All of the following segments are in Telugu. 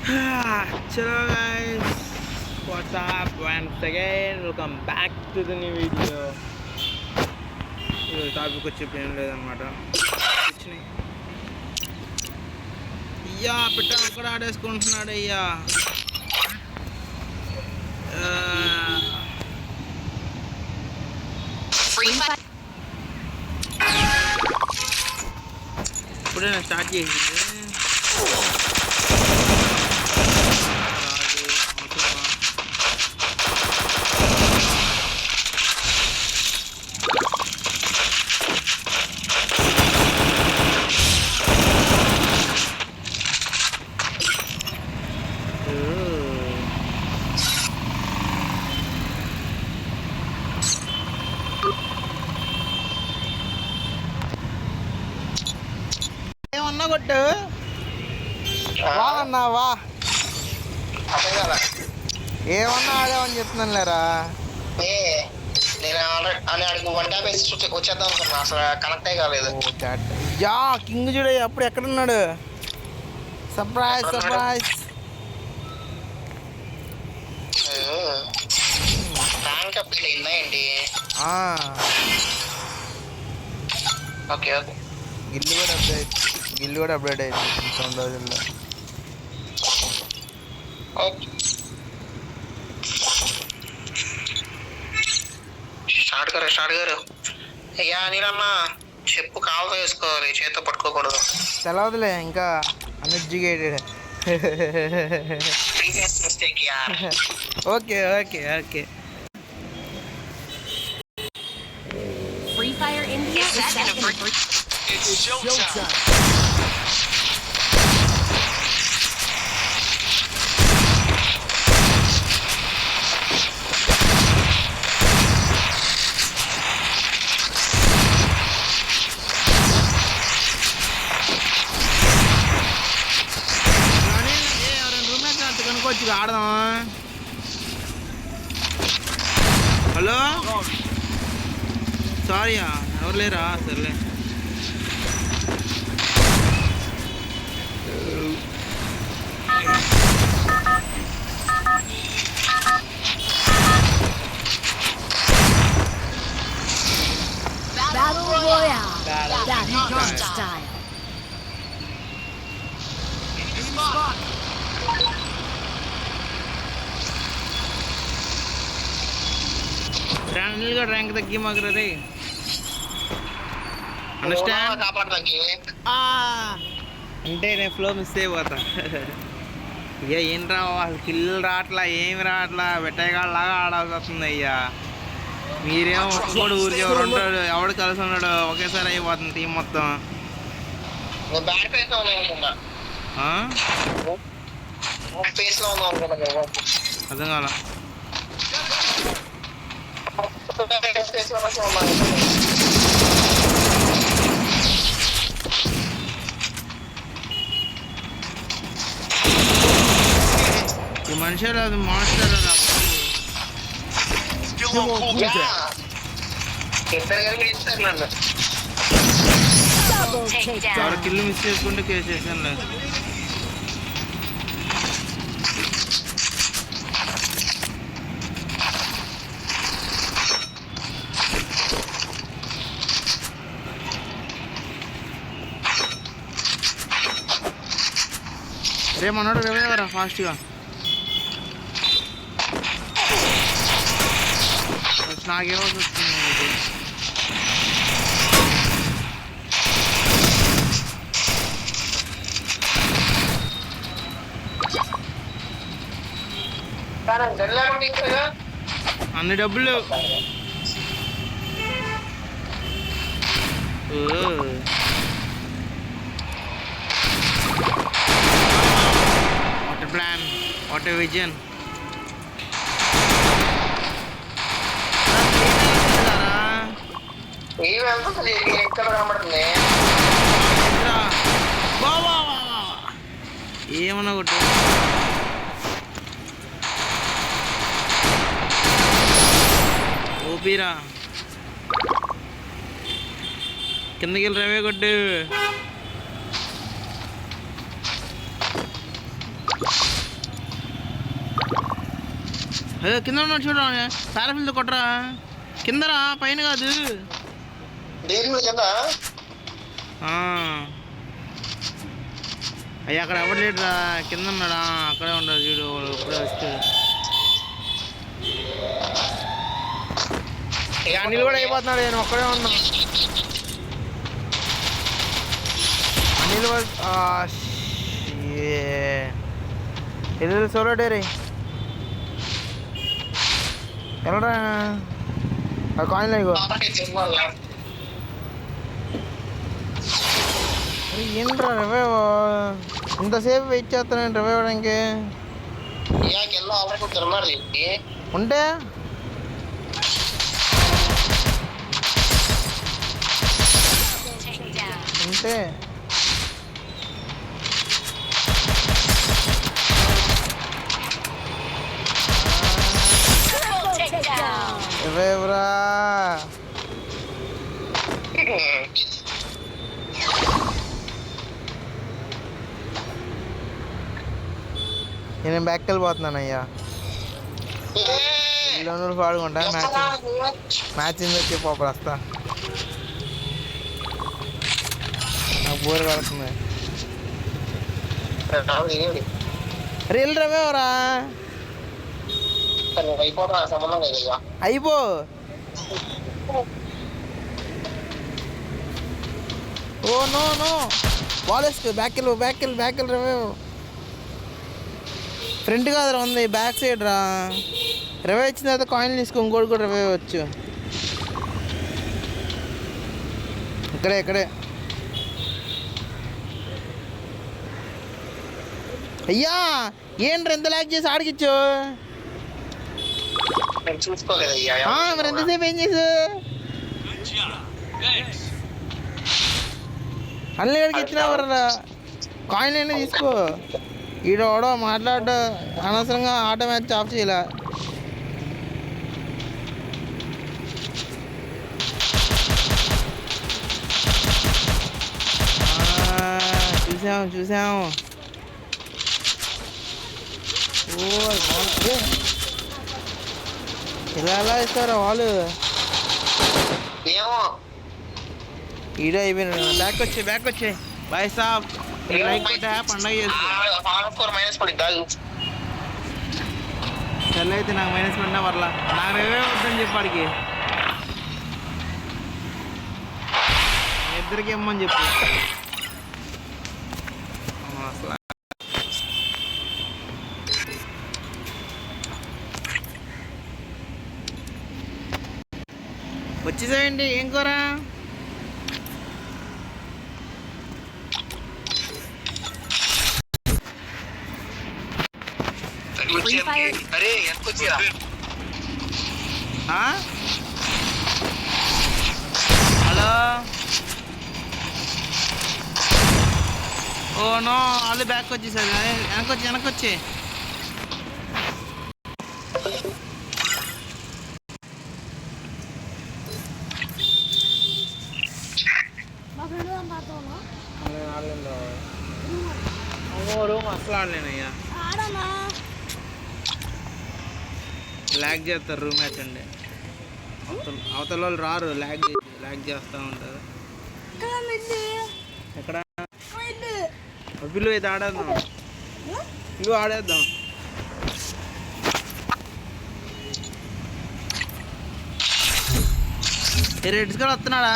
Hello guys, what's up? Once again, welcome back to the new video. ఈరోజు టాపిక్ వచ్చి ఏం లేదనమాట. అయ్యా బిడ్డ అక్కడ ఆడేసుకుంటున్నాడు అయ్యా. ఇప్పుడే నేను స్టార్ట్ చేసింది. ఏమన్నా కొట్టు వా అన్నా వా, ఏమన్నా ఆడామని చెప్తున్నాను లేరా. వచ్చేద్దాం అనుకున్నా, అసలు కనెక్టే కాలేదు. యా కింగ్ చూడ అప్పుడు ఎక్కడున్నాడు. Surprise surprise. ర్యాంక్ అప్డేట్ అయిందా ఏంటి? Okay okay. గిల్లు కూడా అప్డేట్ అయింది 2 రోజుల్లో. స్టార్ట్ గారు అయ్యా నీరన్నా చెప్పు, కాలుతో వేసుకోవాలి, చేతితో పట్టుకోకూడదు. తెలవదులే ఇంకా uneducated. Okay okay okay. Free Fire India is set in free. It's showtime. కనుకోవచ్చు ఆడదామా? హలో సారీయా, ఎవరు లేరా? సర్లే Battle Royale. Battle style. ఛానల్గా ర్యాంక్ తగ్గి మాకు రే. అండర్స్టాండ్ అంటే నేను ఫ్లో మిస్ అయిపోతా. ఇక ఏం రావు అసలు, కిల్లు రావట్లా, ఏమి రావట్లా, వెట్టగాళ్ళలాగా ఆడాల్సి వస్తుంది అయ్యా. మీరేమో ఒక్కడు ఊరికి ఎవరు ఉంటాడు, ఎవడు కలిసి ఉన్నాడు, ఒకేసారి అయిపోతుంది టీం మొత్తం. అర్థం కాల. ఈ మనిషి అది మాస్టర్ చాలా కిల్లు మిస్ చేసుకుంటే కేసేసాను లేదు. రే మనోడు రేవేవరా ఫాస్ట్గా. నాకేమో వస్తుంది అన్ని డబ్బులు. What plan, what vision. ఏమన్నా కొట్టు. ఓపీరా కిందకి వెళ్ళి రవే కొట్టు. అదే కింద ఉన్నాడు చూడ, పారాఫిల్తో కొట్టరా. కిందరా, పైన కాదు. దేని మీద కింద? అయ్యా అక్కడ ఎవరు లేడురా, కింద ఉన్నాడా, అక్కడే ఉన్నాడు చూడు, ఇప్పుడే వచ్చాడు. ఇక అనిల్ కూడా అయిపోతున్నాడు, నేను ఒక్కడే ఉన్నా. అనిల్ ఎల్లు సోలో డేరీ వెళ్ళరా, అది కాయిన్ లేకు. ఏంట్రా రవే, ఇంతసేపు వెయిట్ చేస్తాను రవే ఇవ్వడానికి. ఉంటే ఉంటే రవేవరా. నేను బ్యాక్కి వెళ్ళిపోతున్నాను అయ్యా. ఇల్లు పాడుకుంటా, మ్యాచ్ వచ్చి పోపడు వస్తా, నాకు బోర్ పడుతుంది. అరే వెళ్ళి రవేవరా, అయిపో. ఓ నో నో, బాల్ వేసుకో, బ్యాక్ వెళ్ళి రవే. ఫ్రంట్ కాదురా ఉంది, బ్యాక్ సైడ్ రా. రవే వచ్చిన తర్వాత కాయిన్ తీసుకో, ఇంకోటి కూడా రవే వచ్చు. ఇక్కడే అయ్యా. ఏంట్రా ఎంత లాక్ చేసి ఆడికిచ్చు, మరి ఎంతసేపు ఏం చేసు. అన్నిడికి ఇచ్చినావరా, కాయిన్ అయినా తీసుకో. ఈడోడో మాట్లాడ అనవసరంగా ఆటో మ్యాచ్ ఆఫ్ చేయలే. చూసాము. ఇలా ఇస్తారా వాళ్ళు, ఈడో అయిపోయినా. బ్యాక్ వచ్చే బాయ్ సాబ్, పండగ సెల్ అయితే నాకు మైనస్ పడినా వర్ల, నాకు రేవే వద్దని చెప్పాడికి. ఇద్దరికి ఇమ్మని చెప్పు అసలు. వచ్చేసాయండి, ఏం కూర? హలో, ఓ నో, వాళ్ళు బ్యాక్ వచ్చేసారు. వెనకొచ్చి రూమ్ అసలు ఆడలేనయ్యా, ల్యాగ్ చేస్తారు. రూమ్ మ్యాచ్ అండి, అవతల వాళ్ళు రారు, ల్యాగ్ చేస్తూ ఉంటారు. ఎక్కడ పిల్లు అయితే ఆడేద్దాం, ఆడేద్దాం. రెడ్స్ కూడా వస్తున్నాడా,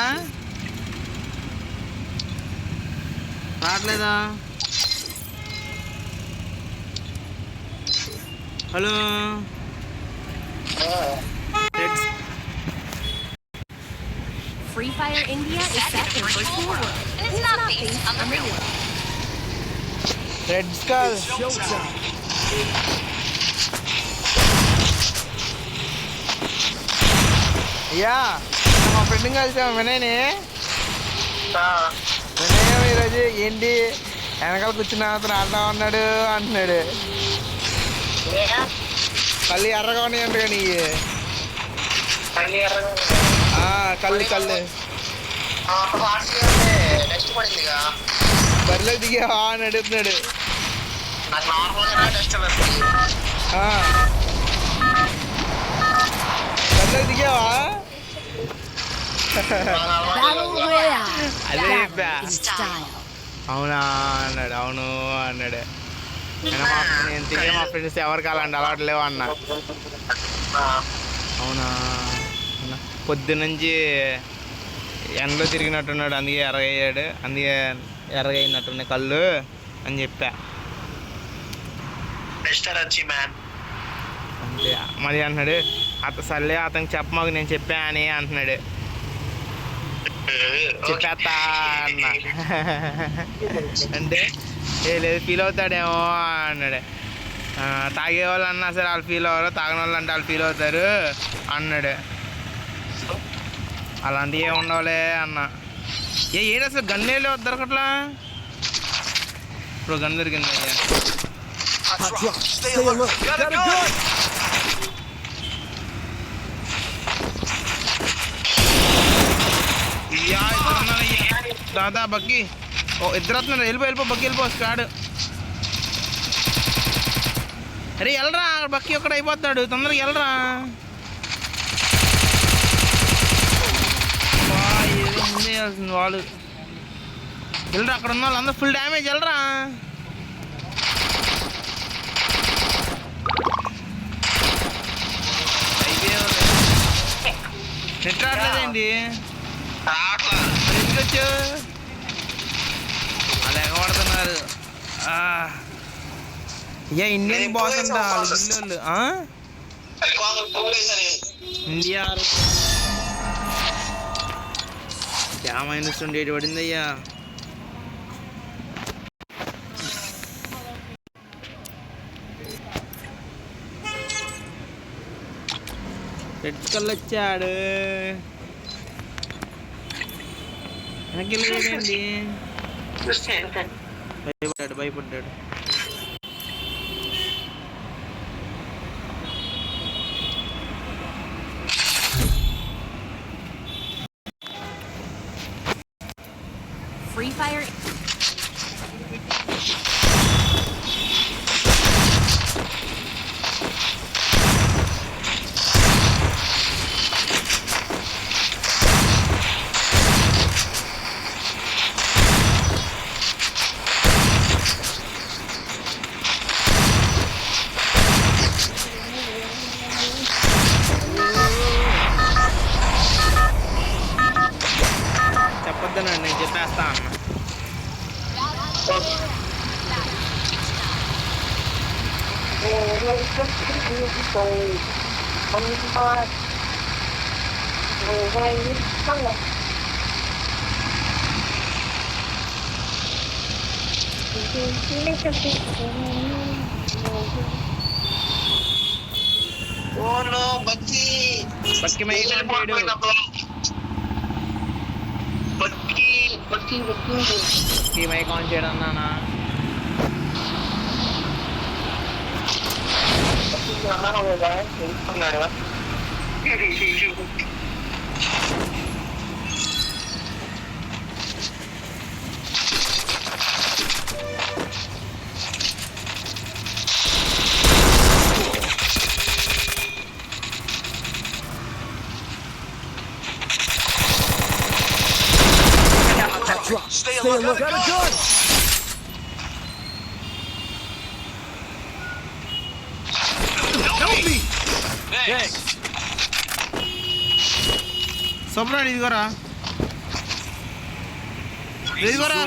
రావట్లేదా? Hello, Free Fire India is set in virtual world. It's not based on the real world. Red Skull. అయ్యా మా ఫ్రెండ్ కలిసాము వినయని. వినయం ఈరోజు ఏంటి వెనకాల కూర్చున్న అతను ఆడుతా ఉన్నాడు అంటున్నాడు. కళ్ళు ఎర్రగా ఉన్నాయంట కానీ కళ్ళు బరిలో దిగా అని అడుగుతున్నాడు. గన్లోకి దిగావా? Battle Royale. అదే Battle చెప్పా. in style. అవునా అన్నాడు. అవును అన్నాడు. నేను తిరిగే మా ఫ్రెండ్స్ ఎవరికి అలాంటి అలవాటు లేవు అన్న. అవునా అన్న పొద్దునుంచి ఎండలో తిరిగినట్టున్నాడు, అందుకే ఎర్రగయ్యాడు, అందుకే ఎర్రగయినట్టున్నాయి కళ్ళు అని చెప్పా. మిస్టర్ వచ్చి మ్యాన్. అంతే. మళ్ళీ అంటున్నాడు సర్లే అతనికి చెప్పమాకు నేను చెప్పా అని అంటున్నాడు. చెప్పేస్తా అన్న. అంటే ఏ లేదు ఫీల్ అవుతాడేమో అన్నాడు. తాగే వాళ్ళు అన్నా సరే వాళ్ళు ఫీల్ అవ్వరు, తాగని వాళ్ళు అంటే వాళ్ళు ఫీల్ అవుతారు అన్నాడు. అలాంటివి ఏమి ఉండవులే అన్న. ఏంటి అసలు గన్నేళ్ళు దొరకట్లా? ఇప్పుడు గన్ దొరికింది అయ్యా. Hot drop. Stay alert. Got a gun. దాదా బక్కి ఇద్దరు వస్తున్నారు. వెళ్ళిపో బక్కి వెళ్ళిపో స్క్వాడ్. అరే వెళ్ళరా, బక్కి ఒక్కడ అయిపోతాడు, తొందరగా వెళ్ళరా. ఏదో ముందే వెళ్ళాల్సింది వాళ్ళు. వెళ్ళరా, అక్కడ ఉన్న వాళ్ళు అందరూ ఫుల్ డ్యామేజ్. వెళ్ళరా. నెట్ రావట్లేదేంటి? ఎందుకొచ్చు అది ఎగబడుతున్నారు. ఏ ఇండియన్ బాస్ అంట వాళ్ళు. ఇండియా -28 పడింది అయ్యా. తెచ్చుకొల్లొచ్చాడు. వెనక్కి వెళ్ళేదండి. భయపడ్డాడు. Free Fire. చెప్పొద్దనండి, నేను చెప్పేస్తా అన్న. బక్కి మై ఆన్ చేయడం నానా. Drop. Stay alert. Got a gun. Help me. Thanks. సోప్రాడి ఇదిగోరా,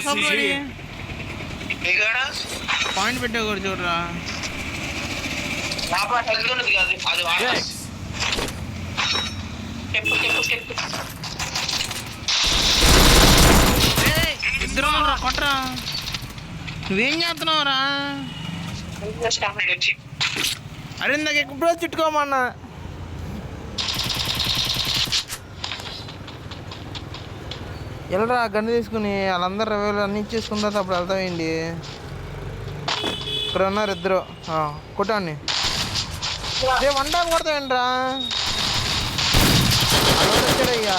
సోప్రాడి పాయింట్ పెట్టే కూడా చూడరా. Thanks. ఇద్దరు కొట్టరా. నువ్వేం చేస్తున్నావురా? అరే ఇందాక ఎప్పుడో చుట్టుకోమన్నా. వెళ్ళరా గన్ను తీసుకుని. వాళ్ళందరూ రివైలు అన్నీ ఇచ్చేసుకున్న తర్వాత అప్పుడు వెళ్తామేంటి. ఇక్కడ ఉన్నారు ఇద్దరు, కొట్టాన్ని. రే వన్ టాప్ కొడతాయంట్రా. వచ్చాడయ్యా.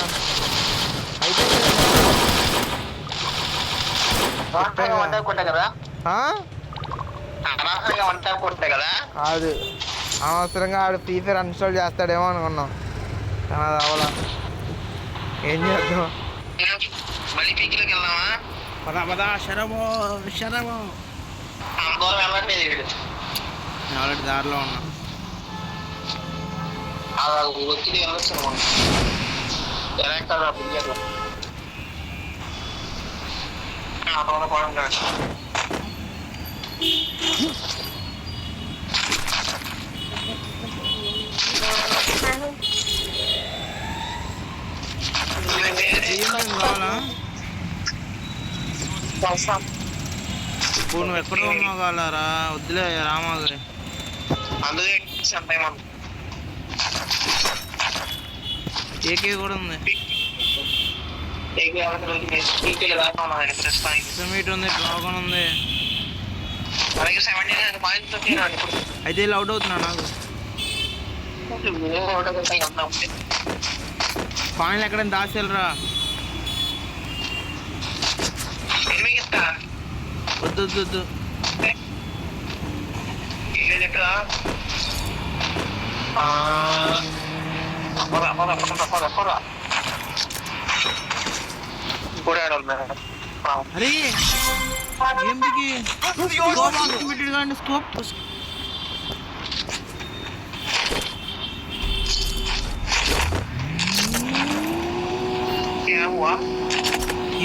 కాదు, అనవసరంగా ఆడు ఫ్రీ ఫైర్ అన్ఇన్స్టాల్ చేస్తాడేమో అనుకున్నాం. కానీ అది అవలా. ఏం చేద్దాం? మళ్ళీ పీకిలోకి వెళ్దామా? పదా పదా శరభో శరభో. అంత దూరం వెళ్ళట్లేదు వీడు. నేను ఆల్రెడీ దారిలో ఉన్నా. వచ్చి వెళ్ళొచ్చు ఎలా ఎక్కడ పిల్లలు పోవడం కాదు. కావాలా? ఇప్పుడు నువ్వు ఎక్కడ ఉన్నావు కావాలరా? వద్దులే రామాగా. అందుకే ఏకే కూడా ఉంది. మీట్ ఉంది, డ్రాగన్ ఉంది. అయితే ఇలా అవుట్ అవుతున్నా నాకు. పాయింట్లు ఎక్కడైనా దాసేలరా. వద్దు వద్దు వద్దు. అరే ఏంటికి పెట్టాడు కానీ స్కోప్.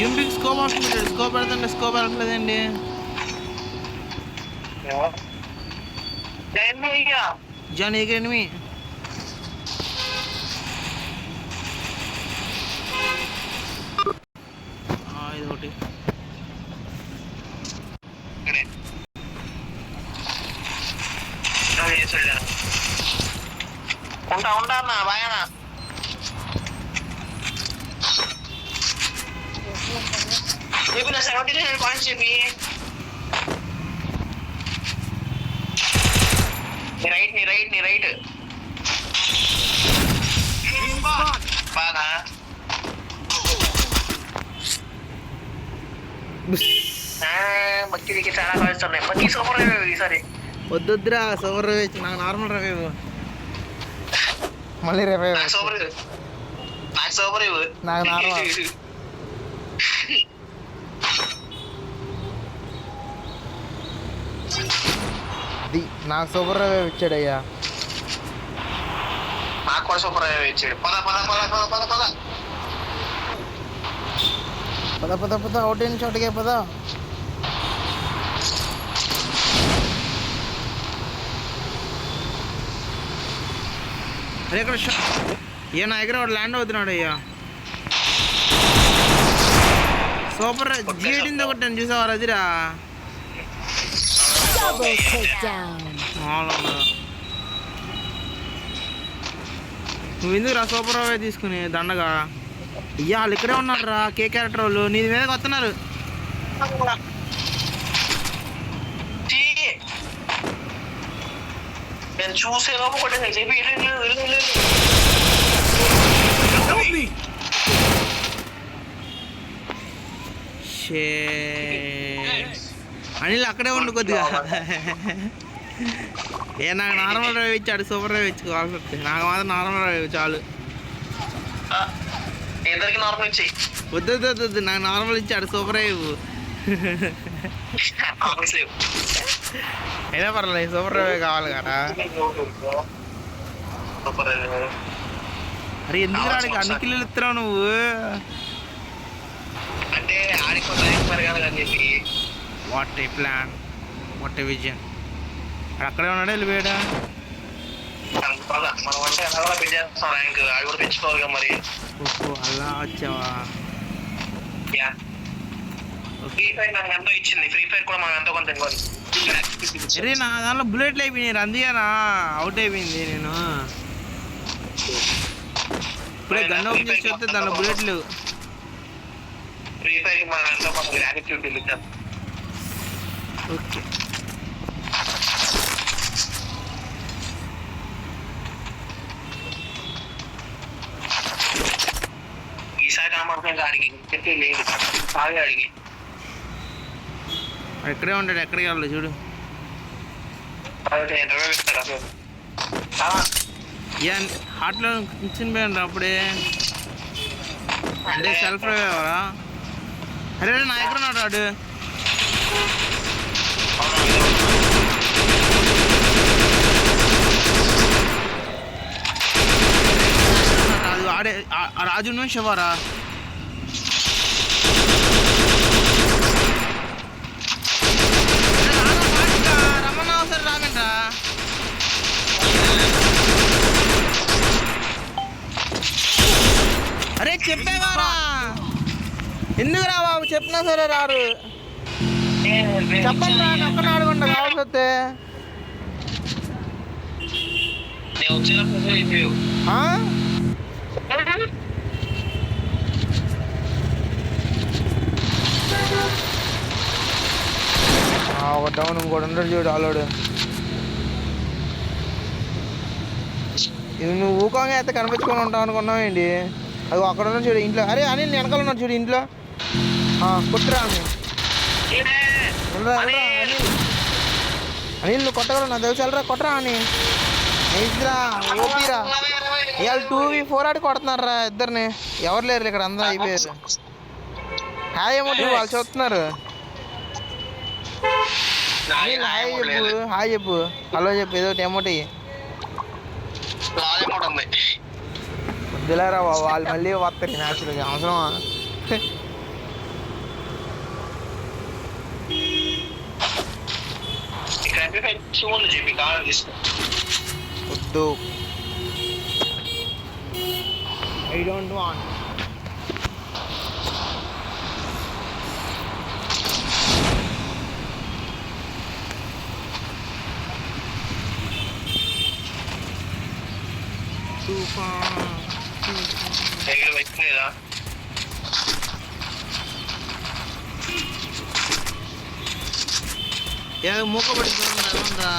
ఏంటికి స్కోప్ ఆప్షన్ పెట్టాడు. స్కోప్ పెడుతుంటే స్కోప్ వెళ్ళట్లేదండి. జాన్ ఏ ఎనిమి. ఇది ఒకటి. ఉంటా అన్న బాగా చెప్పి నా 79 పాయింట్స్ చెప్పి నీ రైట్ బాగా మక్కి చాలా కలుస్తున్నాయి. మక్కి సూపర్ ఈసారి. వద్దురా సూపర్ రివ్యూ. నాకు నార్మల్ రివ్యూ. మళ్ళీ రివ్యూ. నాకు సూపర్ నాకు నార్మల్. నాకు సూపర్ రివ్యూ ఇచ్చాడు అయ్యా. నాకు కూడా సూపర్ ఇచ్చాడు. పద ఒకటి నుంచి ఒకటికే పద. అరే ఇక్కడ ఏ నా దగ్గర వాడు ల్యాండ్ అవుతున్నాడు అయ్యా. సూపర్ జీడింది ఒకటి చూసావా రజిరా. నువ్వు ఎందుకు రా సూపర్ అవే తీసుకుని దండగా. అయ్యా వాళ్ళు ఇక్కడే ఉన్నారు రా. కే క్యారెక్టర్ వాళ్ళు నీ మీదకి వస్తున్నారు. నేను చూసే లోపు కూడా అనిల్ అక్కడే ఉండు కొద్దిగా. నాకు నార్మల్ డ్రైవ్ ఇచ్చాడు. సూపర్ డ్రైవ్ ఇచ్చుకోవాల్సి వస్తుంది. నాకు మాత్రం నార్మల్ డ్రైవ్ చాలు. ఇద్దరికి నార్మల్ ఇచ్చి వద్దు నాకు నార్మల్ ఇచ్చాడు. సూపర్ డ్రైవ్ అయినా పర్లేదు. సూపర్ డ్రైవ్ కావాలి కదా. అరే ఎందుకు రాడికి అన్ని కిల్లులు ఇస్తున్నావు నువ్వు? అంటే ఆడికి పెరగాలి అని చెప్పి. What a plan, what a vision. అక్కడే ఉన్నాడా వెళ్ళిపోయాడా? మనం అంటే ఎలా కూడా పెంచేస్తాం ర్యాంక్. అది కూడా పెంచుకోవాలి మరి. అలా వచ్చావా? ఫ్రీ ఫైర్ నాకు ఎంతో ఇచ్చింది. ఫ్రీ ఫైర్ కూడా మనం ఎంతో కొంత ఇవ్వాలి. అరే నా దాంట్లో బుల్లెట్లు అయిపోయినాయి. అందుకేనా అవుట్ అయిపోయింది. నేను ఇప్పుడే గన్ ఓపెన్ చేసి వస్తే దాంట్లో బుల్లెట్లు. ఫ్రీ ఫైర్ మనం ఎంతో కొంత గ్రాటిట్యూడ్ ఇచ్చాం. ఓకే ఈసారి రామానికి అడిగి చెప్పి లేదు బాగా అడిగి ఎక్కడే ఉంటాడు. ఎక్కడికి వెళ్ళదు చూడు. ఇక హార్ట్లో కూర్చుని అప్పుడే అంటే సెల్ఫ్ డ్రైవ్ ఎవరా? అరే నా ఎక్కడ ఉన్నాడు వాడు? రాజు ఆడే రాజు శివారా? రమ్మన్నా ఒకసారి రాగంటా. అరే చెప్పేవారా? ఎందుకు రా బాబు, చెప్పినా సరే రారు. చెప్పండి రా, ఒక్కనే అడగండి కావాల్సి వస్తే. ఒక డౌన్ ఇంకోటి ఉండడు చూడు ఆలోడు. ఇది నువ్వు ఊకంగా అయితే కనిపించుకొని ఉంటావు అనుకున్నావు ఏంటి? అది అక్కడ ఉన్నాడు చూడు ఇంట్లో. అరే అనిల్ వెనకాల ఉన్నాడు చూడు ఇంట్లో. కొట్టురా అనిల్. అనిల్ నువ్వు కొట్టగలవు నాకు తెలిసి. వెళ్ళరా కొట్టరా అని. ఇద్దరా ఓపీరా. ఇవాళ 2v4 ఆడి కొడుతున్నారా ఇద్దరిని. ఎవరు లేరు ఇక్కడ, అందరూ అయిపోయారు. హాయ్ ఏమోటి వాళ్ళు చూస్తున్నారు. హాయ్ చెప్పు, హాయ్ చెప్పు, హలో చెప్పు, ఏదో ఏమోటి. వద్దులేరా బాబు, వాళ్ళు మళ్ళీ వస్తారు మ్యాచ్లకి. అవసరమా? వద్దు, ఐ డోంట్ వాంట్. మూకబడి ఉందా?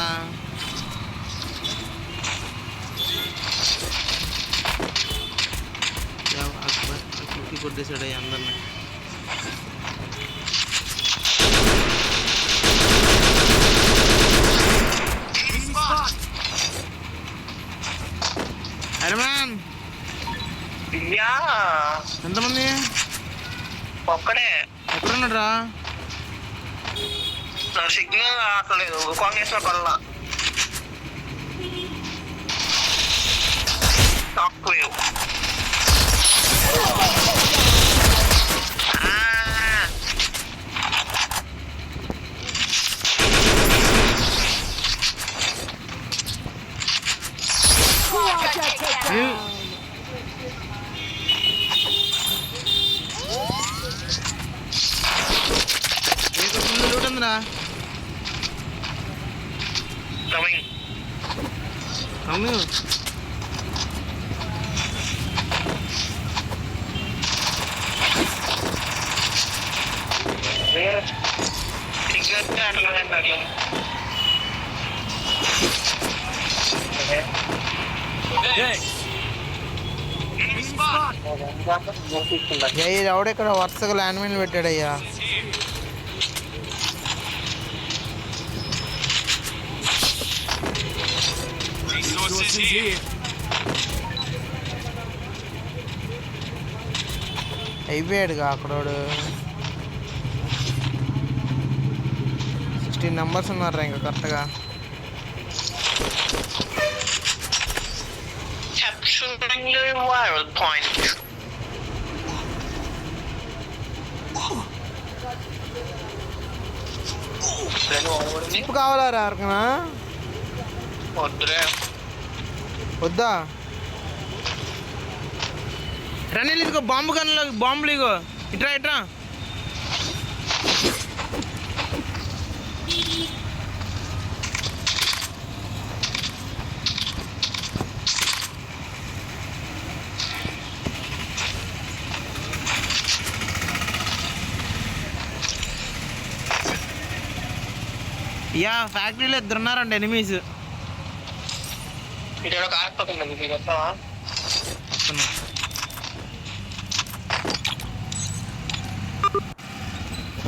కొట్టేసాడు అందరిని. అరేమాన్ ఎంతమంది? ఒక్కడే. ఎక్కడున్నాడు రా? సిగ్నల్ రావట్లేదు కాంగ్రెస్ లో కల్లా. ఉందిరా అమ్ము. ఎవడెక్కడ వరుసగా ల్యాండ్ మైన్లు పెట్టాడయ్యా. అయిపోయాడుగా అక్కడోడు. 16 numbers ఉన్నారా ఇంకా కరెక్ట్గా. చిప్ కావాలా ఎవరికనా? వద్దా? రన్నీలు ఇదిగో బాంబు గన్లో బాంబులు ఇగో. ఇట్రా ఇట్రా. యా ఫ్యాక్టరీలో 2 ఉన్నారండి ఎనిమీస్.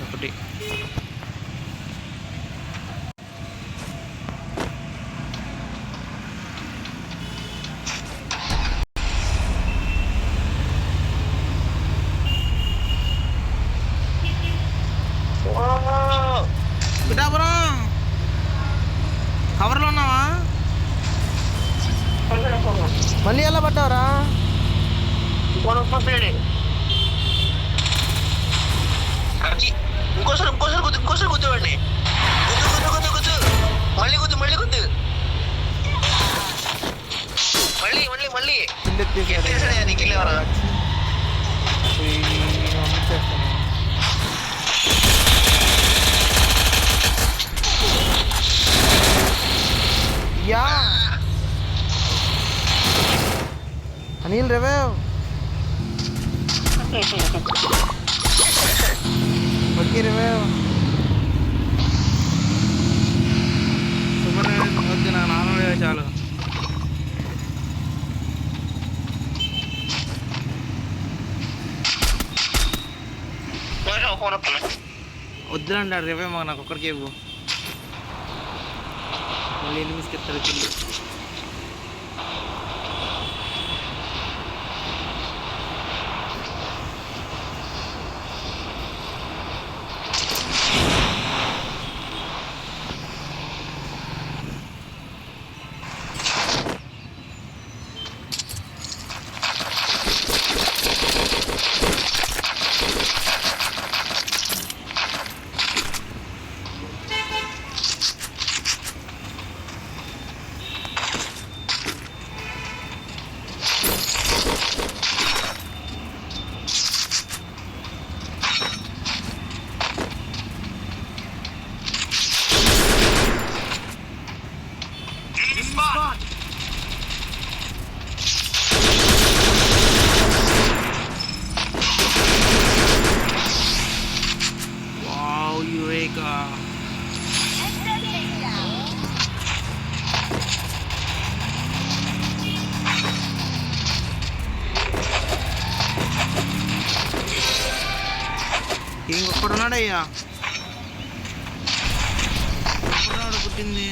ఒకటి మళ్ళీ ఎలా పడ్డావురా? ఇంకోసారి గుద్దేవాడిని. గుద్దు మళ్ళీ గుద్దు మళ్ళీ ఎత్తేసాడయ్యా నీకు వెళ్ళేవరా. యా అనిల్ రేవే ఓకే రేవే సూపర్ వద్దు, నాకు నార్మల్ చాలు. వద్దులండి రేవే మాకు, నాకు ఒక్కడికే ఇవ్వు. మళ్ళీ ఎనిమిదికి ఎత్తాడు కిల్లు. Wow, Eureka! ఇంకొక్కడున్నాడయ్యా, ఇంకొక్కడున్నాడు పుట్టింది.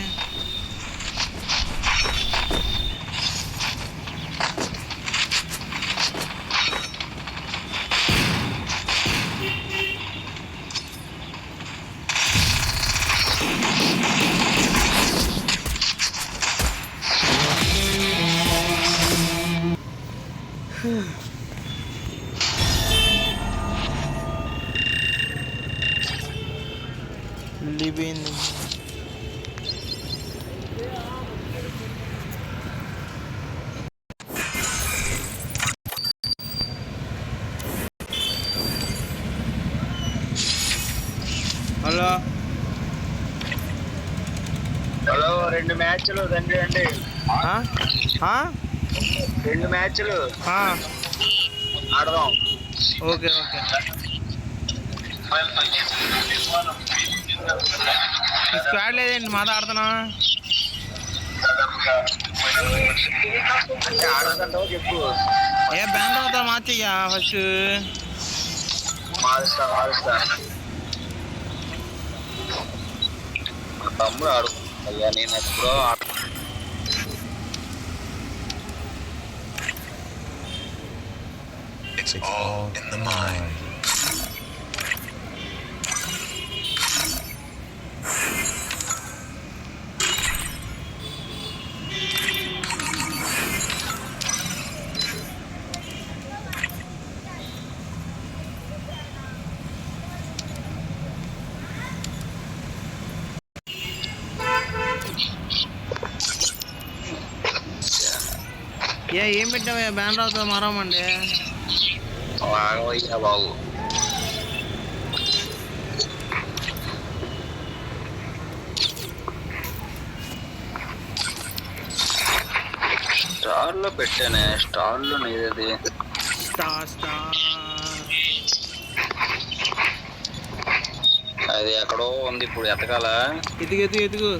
వెళ్ళిపోయింది. హలో 2 మ్యాచ్లు రండి. 2 మ్యాచ్లు ఆడదాం. ఓకే స్క్వాడ్ లేదండి, మాతో ఆడుతున్నా. అంటే ఆడదంటావు చెప్పు. ఏ బ్యాన్ అవుతా మార్చయ్యా ఫస్ట్. మారుస్తా మా తమ్ముడు ఆడు అయ్యా, నేను ఎప్పుడో It's all in the mind. ఏం పెట్టావయ్యా? బ్యాన్ అవుతా మారామండి. ఆగవయ్యా బాబు. స్టార్లో పెట్టానే, స్టార్లో నీదేది? అది ఎక్కడో ఉంది, ఇప్పుడు ఎతకాల. ఎతుగు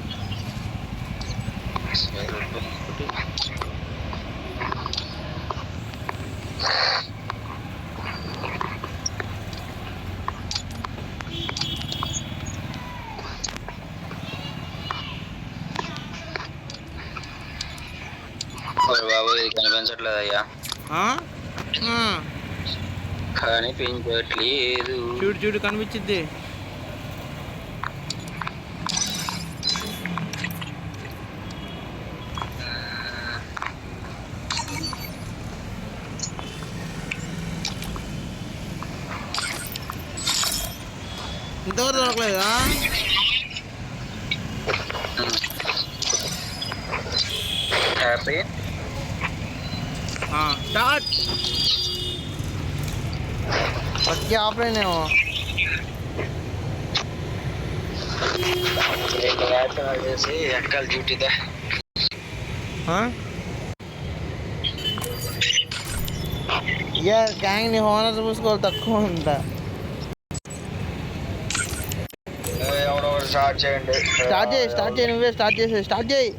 బాబు ఇది కనిపించట్లేదయ్యా. కనిపించట్లేదు. చూడు కనిపించిద్ది. ఇంతవరకు దొరకలేదా? Happy start. ఫస్ట్ ఆఫ్లైన్ ఏమో. చేసి వెనకాల డ్యూటీదా ఇక గ్యాంగ్ని హోనర్ చూసుకోవాలి తక్కువ ఉంటా. ఎవడో స్టార్ట్ చేయండి. స్టార్ట్ చేయి నువ్వే స్టార్ట్ చేయి.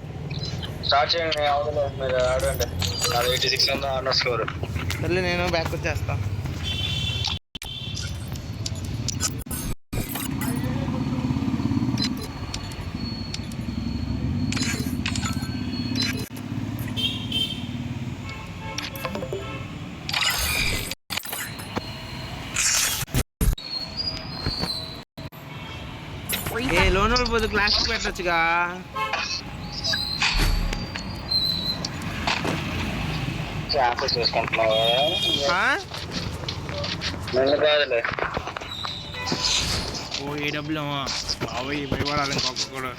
అవతల మీరు ఆడండి. అది 86 ఉందా అన్న స్కోర్. సర్లే నేను బ్యాక్ వచ్చేస్తా. ఏ లోన్ పోతే క్లాస్కి పెట్టచ్చుగా. క్లాసెస్ చూసుకుంటున్నావా? నన్ను కాదులే. ఓ ఏడబ్ల్యూ బాబోయ్ భయపడాలి ఇంకొక కూడా.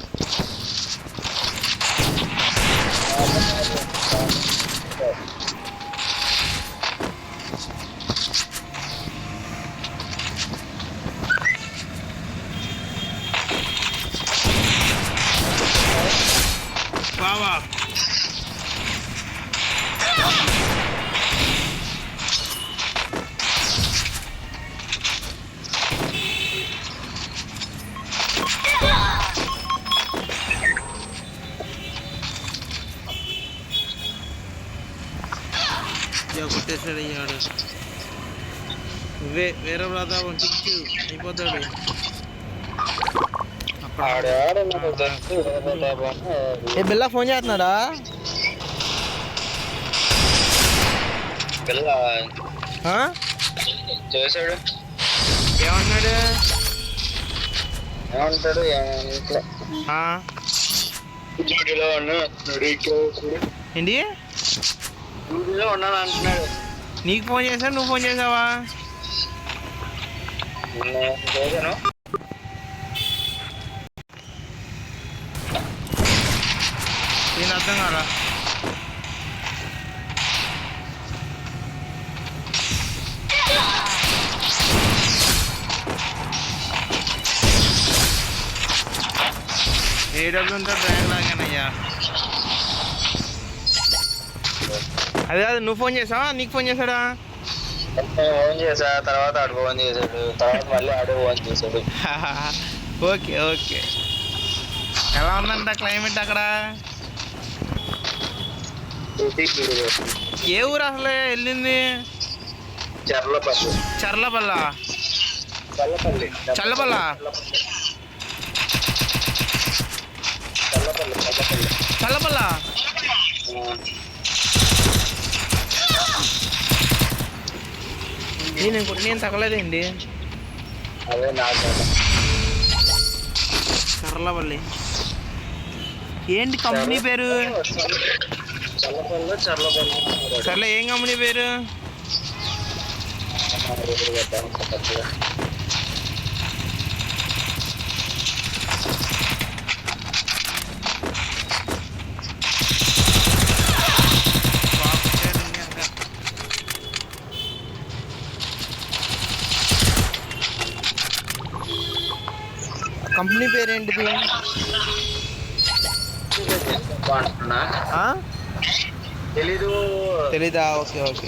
బావా కొట్టేసాడు అయ్యాడు. వేరే ప్రతాపం చిక్కు అయిపోతాడు. ఏ బిల్లా ఫోన్ చేస్తున్నాడా? చేశాడు. ఏమన్నాడు? ఏమంటాడు? ఏంటి ఉన్నాను అంటున్నాడు. నీకు ఫోన్ చేశాడు, నువ్వు ఫోన్ చేసావా? చేశాను. నేను అర్థం కాదా? ఏడబ్ల్యూతో డ్రైవర్ లాగానయ్యా. అదే కాదు, నువ్వు ఫోన్ చేసావా నీకు ఫోన్ చేశాడా? ఫోన్ చేసా, తర్వాత ఆడు ఫోన్ చేశాడు, తర్వాత మళ్ళీ ఆడు ఫోన్ చేశాడు. Okay okay. ఎలా ఉందంట క్లైమేట్ అక్కడ? ఏ ఊరు అసలు వెళ్ళింది? చర్లపల్లి. చర్లపల్ల చల్లపల్ల చల్లపల్ల. నేను తగలేదండి. అదే నాకు చర్లపల్లి ఏంటి కంపెనీ పేరు? సర్లే ఏం కంపెనీ పేరు? కంపెనీ పేరేంటిది? తెలీదా? Okay okay.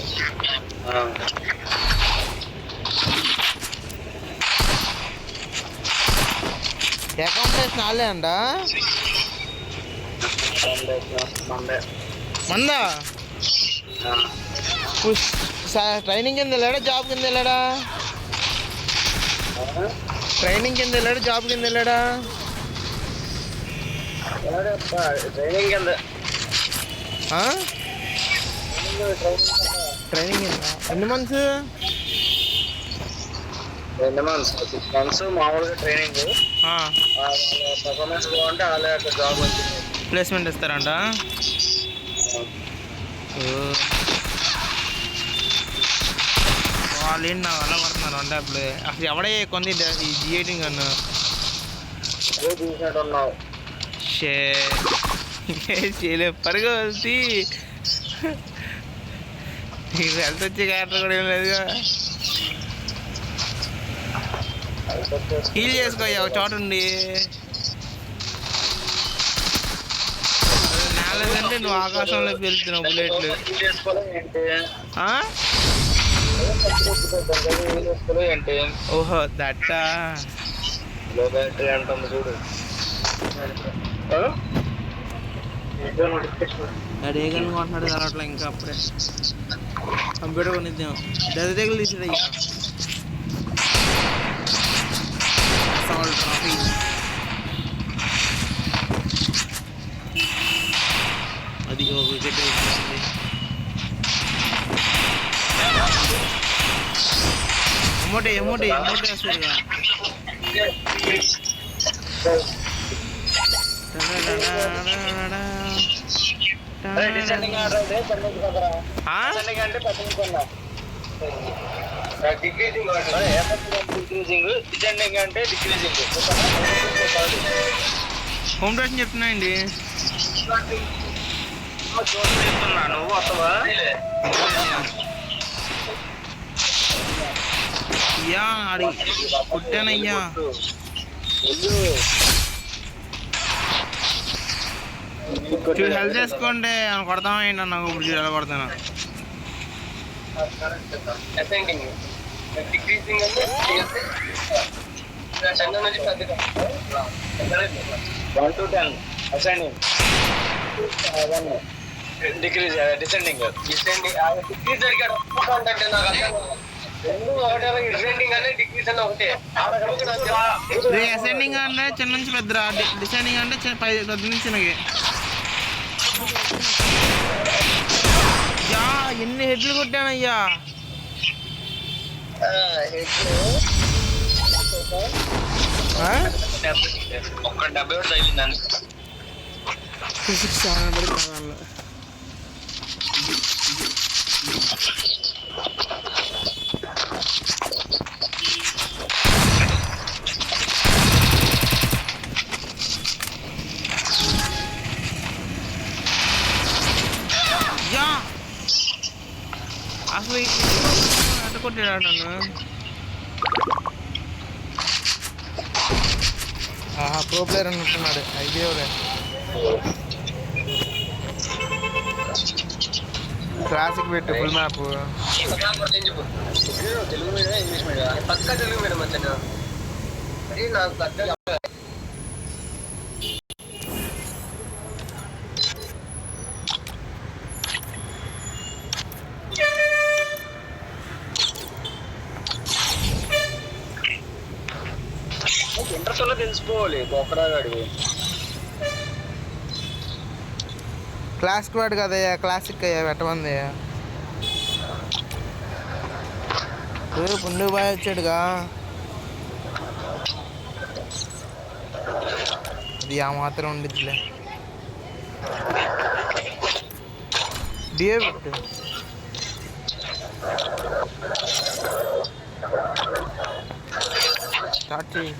అకామిడేషన్ వాళ్ళే అంట. మందా ట్రైనింగ్ కింద వెళ్ళాడా జాబ్ కింద వెళ్ళాడా? ట్రైనింగ్ కింద వెళ్ళాడు జాబ్ కింద వెళ్ళాడా? ట్రైనింగ్ కింద. ట్రైనింగ్ కింద ఎన్ని మంత్స్? 2 months 6 months మామూలుగా ట్రైనింగ్. పర్ఫార్మెన్స్ బాగుంటే వాళ్ళే అక్కడ జాబ్ వచ్చింది, ప్లేస్మెంట్ ఇస్తారంట. వాళ్ళు ఏంటి నా వల్ల పడుతున్నారు వన్ ట్యాప్లు. అసలు ఎవడే కొంది ఈ G18 గన్ను చూసినట్టున్నావు. షే చేయలే పరుగు వచ్చి నీకు హెల్త్ వచ్చే క్యారెక్టర్ కూడా ఏం లేదుగా. హీల్ చేసుకోయ్యా ఒక చోట ఉండి. నాలుగంటే నువ్వు ఆకాశంలోకి వెళ్తున్నావు బుల్లెట్లు. ఓహో దట్టా చూడు అది ఏ గన్ను కొంటున్నాడు కదా అట్లా. ఇంకా అప్పుడే కంప్యూటర్ కొనిద్దాం. దెబ్బ దగ్గర తీసేది అయ్యా. ట్రాఫీ అది ఒక వికెట్ వేస్తుంది. ఎమ్మోటే వస్తుందిగా. హోమ్ డ్రెస్ చెప్తున్నా అండి. నువ్వు వస్తావా? అయ్యా ఆడి పుట్టానయ్యా. హెల్ప్ చేసుకోండి కొడతామా ఏంటి నాకు ఇప్పుడు చూడు ఎలా కొడతాను. డిక్రీజ్ డిసెండింగ్ అసెండింగ్ అంటే చిన్న నుంచి పెద్ద, డిసెండింగ్ అంటే పెద్ద నుంచి చిన్నకి. యా ఎన్ని హెడ్లు కొట్టానయ్యా. ఒక్క 70 తగిలిందని ఫిజిక్స్ చాలా పడి కావాలి. అసలు అట్ట కొట్టాడు నన్ను. ప్రో ప్లేయర్ అనుకుంటున్నాడు ఐడియా. క్లాసిక్ పెట్టు full map. Telugu medium English medium పక్కా తెలుగు మీడియం వచ్చాను. నాకు ఇంట్రెస్ట్ వల్ల తెలిసిపోవాలి. బొక్కడాగాడివి క్లాసిక్ వాడు కదయ్యా, క్లాసిక్ అయ్యా పెట్టమంది. పుండు బాగా వచ్చాడుగా. అది ఆ మాత్రం ఉండిద్దిలే. డిఏ పెట్టు. స్టార్ట్ చేయి.